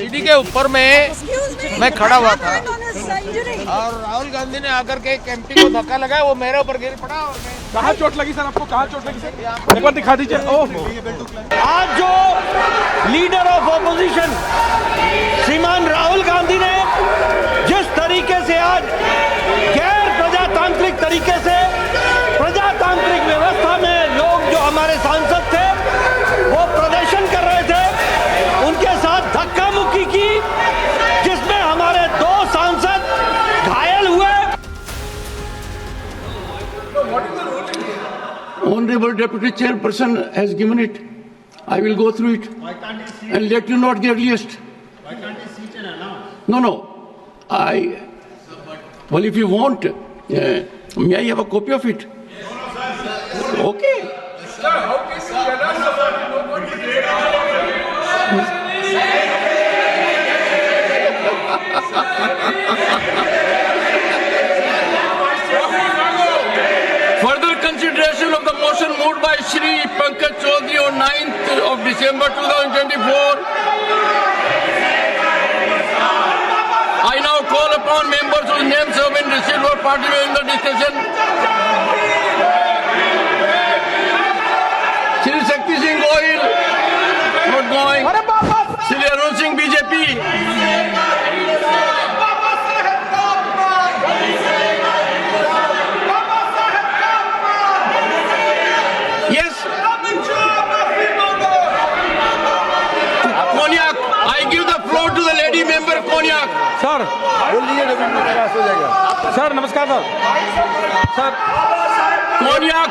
सीढ़ी के ऊपर मैं खड़ा हुआ था और राहुल गांधी ने आकर के एक एमपी को धक्का लगाया, वो मेरे ऊपर गिर पड़ा और मैं। कहाँ चोट लगी सर आपको? कहाँ चोट लगी सर? एक बार दिखा दीजिए। ओह, आज जो लीडर ऑफ ऑपोजिशन श्रीमान राहुल गांधी ने जिस तरीके से आज गैर प्रजातांत्रिक तरीके से प्रजातांत्रिक व्यवस्था में लोग जो हमारे सांसद थे वो प्रदर्शन कर रहे थे, उनके साथ धक्का मुक्की की, जिसमें हमारे 2 सांसद घायल हुए। Honorable Deputy Chairperson has given it. I will go through it and let you know at the earliest. Why can't you sit and announce? No. Well, if you want, may I have a copy of it? Okay. Further consideration of the motion moved by Shri Pankaj Chaudhary on 9th of December 2024. I now call upon members whose names have been received or participated in the discussion. Shri Shakti Singh Goyal, not going. Shri Arun Singh, BJP. Yes. Konyak, I give the floor to the lady member Konyak. Sir sir नमस्कार sir Konyak.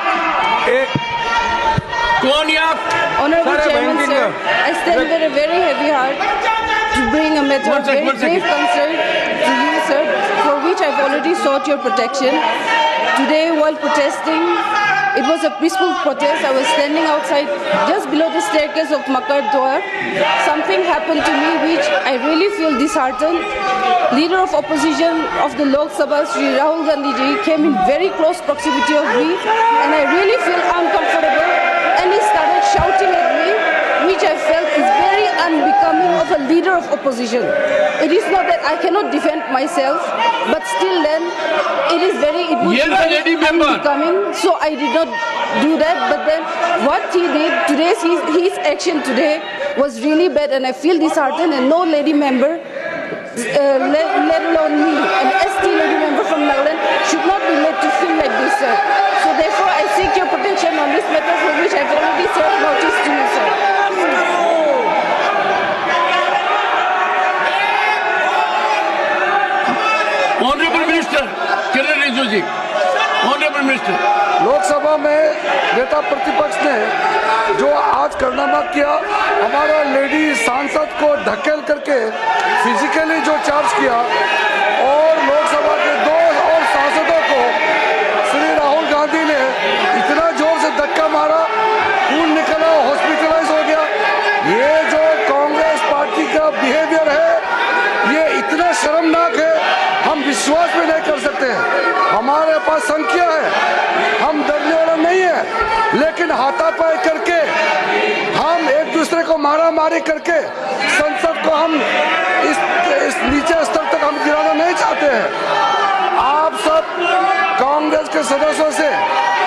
Konyak. Honorable Sir, Chairman, banking sir, I stand with a very heavy heart to bring a matter of very grave concern to you, sir, for which I've already sought your protection. Today, while protesting, it was a peaceful protest. I was standing outside just below the staircase of Makar Dwar. Something happened to me which I really feel disheartened. Leader of opposition of the Lok Sabha, Shri Rahul Gandhi ji, came in very close proximity of me, and I really feel uncomfortable. And he started shouting at me, which I felt is very unbecoming of a leader of opposition. It is not that I cannot defend myself, but still then, it would be very unbecoming. So I did not do that. But then, what he did today, his action today was really bad, and I feel disheartened. And no lady member, let alone me, an ST lady member from Nagaland, should not be made to feel like this, sir. So therefore, I seek your protection on this matter, for which I have already served notice to you, sir. Honorable Minister, Kiran Rijiju ji. Honorable Minister. Lok Sabha में नेता प्रतिपक्ष ने जो आज कारनामा किया, हमारा lady सांसद को धकेल करके फिजिकली जो चार्ज किया और लोकसभा के 2 और सांसदों को श्री राहुल गांधी ने इतना जोर से धक्का मारा, खून निकला, हॉस्पिटलाइज हो गया। ये जो कांग्रेस पार्टी का बिहेवियर है, ये इतना शर्मनाक है, हम विश्वास भी नहीं कर सकते हैं। हमारे पास संख्या है, हम डरने वाला नहीं है, लेकिन हाथापाई करके हम एक दूसरे को मारा मारी करके संसद को हम इस नीचे स्तर तक हम गिराना नहीं चाहते हैं। आप सब कांग्रेस के सदस्यों से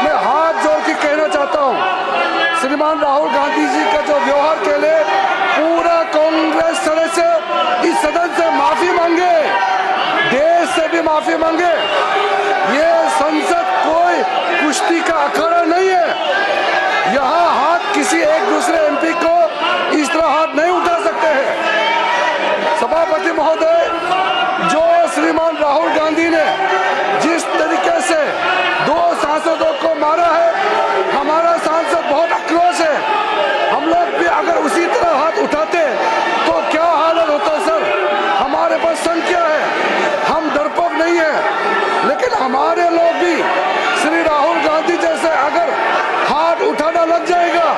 मैं हाथ जोड़ के कहना चाहता हूं, श्रीमान राहुल गांधी जी का जो व्यवहार के लिए पूरा कांग्रेस सदस्य इस सदन से माफी मांगे, देश से भी माफी मांगे। ये संसद कोई कुश्ती का अखाड़ा नहीं है, यहाँ हाथ किसी एक दूसरे एमपी को इस तरह हाथ नहीं उठा सकते हैं। सभापति महोदय, जो श्रीमान राहुल गांधी ने जिस तरीके से 2 सांसदों को मारा है, हमारा सांसद बहुत आक्रोश है। हम लोग भी अगर उसी तरह हाथ उठाते तो क्या हालत होता सर। हमारे पास संख्या है, हम डरपोक नहीं है, लेकिन हमारे लोग भी श्री राहुल गांधी जैसे अगर हाथ उठाना लग जाएगा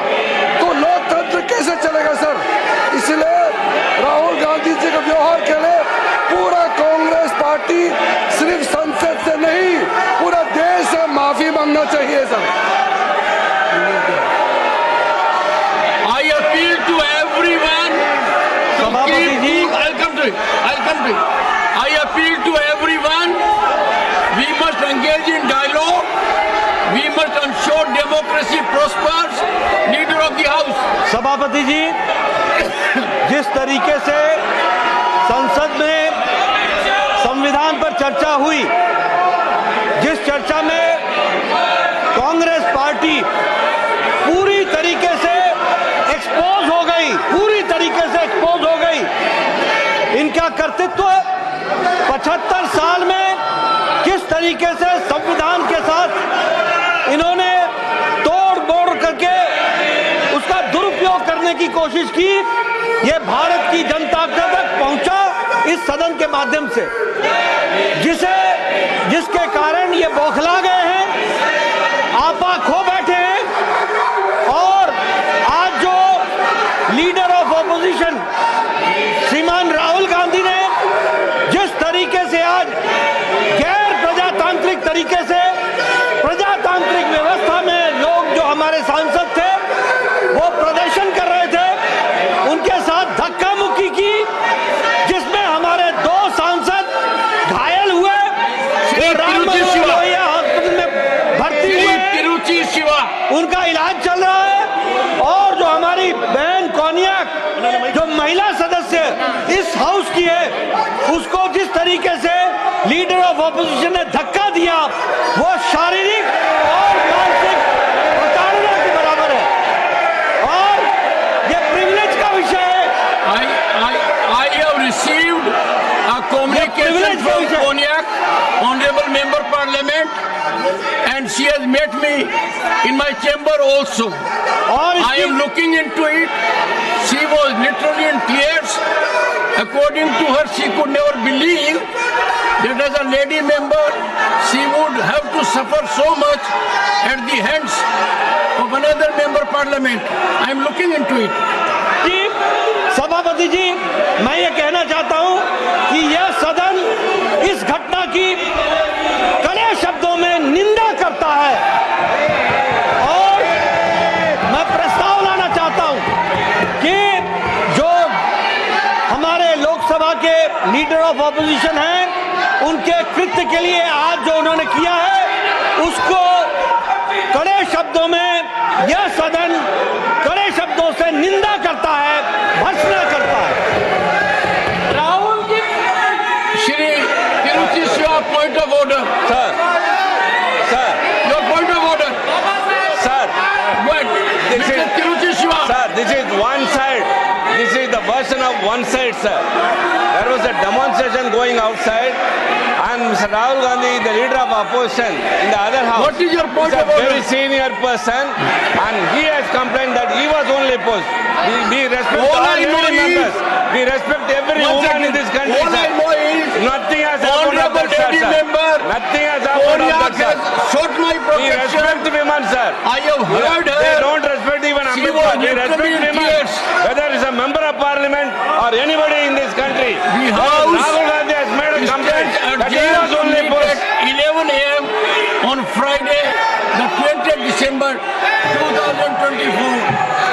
तो लोकतंत्र कैसे चलेगा सर। इसलिए राहुल गांधी जी के व्यवहार के लिए पूरा कांग्रेस पार्टी सिर्फ संसद से नहीं, पूरा देश से माफी मांगना चाहिए sir. I appeal to everyone to keep cool to it. I'll come to it. I appeal to everyone. We must engage in dialogue. We must ensure democracy prospers. Leader of the House. सभापति जी, जिस तरीके से संसद में संविधान पर चर्चा हुई, जिस चर्चा में कांग्रेस पार्टी पूरी तरीके से एक्सपोज हो गई, पूरी तरीके से एक्सपोज हो गई, इनका कर्तृत्व 75 साल में किस तरीके से संविधान के साथ इन्होंने तोड़ मोड़ करके उसका दुरुपयोग करने की कोशिश की, ये भारत की जनता तक पहुंचा इस सदन के माध्यम से, जिसके कारण ये बौखला गए हैं, आपा खो बैठे हैं। और आज जो लीडर ऑफ ऑपोजिशन श्रीमान राहुल गांधी ने जिस तरीके से आज गैर प्रजातांत्रिक तरीके से प्रजातांत्रिक व्यवस्था में लोग जो हमारे सांसद थे वो प्रदर्शन कर रहे थे, उनके साथ धक्का मुक्की की, जिसमें हमारे 2 सांसद घायल हुए, हॉस्पिटल में भर्ती हुए, उनका इलाज चल रहा है। और जो हमारी बहन कोनियाक, जो महिला सदस्य इस हाउस की है, उसको जिस तरीके से लीडर ऑफ ऑपोजिशन ने धक्का दिया, वो शारीरिक और मानसिक प्रताड़ना के बराबर है और ये प्रिविलेज का विषय है। I have received a communication from Konyak, Honorable Member Parliament, and she has met me in my chamber also. I am looking into it. She was literally in tears. According to her, she could never believe that as a lady member, she would have to suffer so much at the hands of another member Parliament. I am looking into it. सभापति जी, मैं ये कहना चाहता हूं कि यह सदन इस घटना की कड़े शब्दों में निंदा करता है और मैं प्रस्ताव लाना चाहता हूं कि जो हमारे लोकसभा के लीडर ऑफ ऑपोजिशन हैं, उनके कृत्य के लिए आज जो उन्होंने किया है, उसको कड़े शब्दों में यह सदन कड़े शब्दों से निंदा करता है, भर्त्सना करता है। Rahul ji, Shri Tiruchi Siva, point of order. Sir, Your point of order. sir, What? Mr. Tiruchi Shiva. sir, this is one side. This is the version of one side, sir. There was a demonstration going outside, and Mr. Rahul Gandhi, the leader of opposition, in the other house. What is your point is of a order? very senior person, and he has complained that he was only opposed. We respect All all I know lady is- members. We respect every One woman second. in this country, All I sir. know is Nothing has happened of Honorable that, sir, lady sir. member Nothing has happened of Konyak that, sir. has sought my We protection. respect women, sir. I have heard They her. don't respect even She Ambedkar. was We respect literally in women,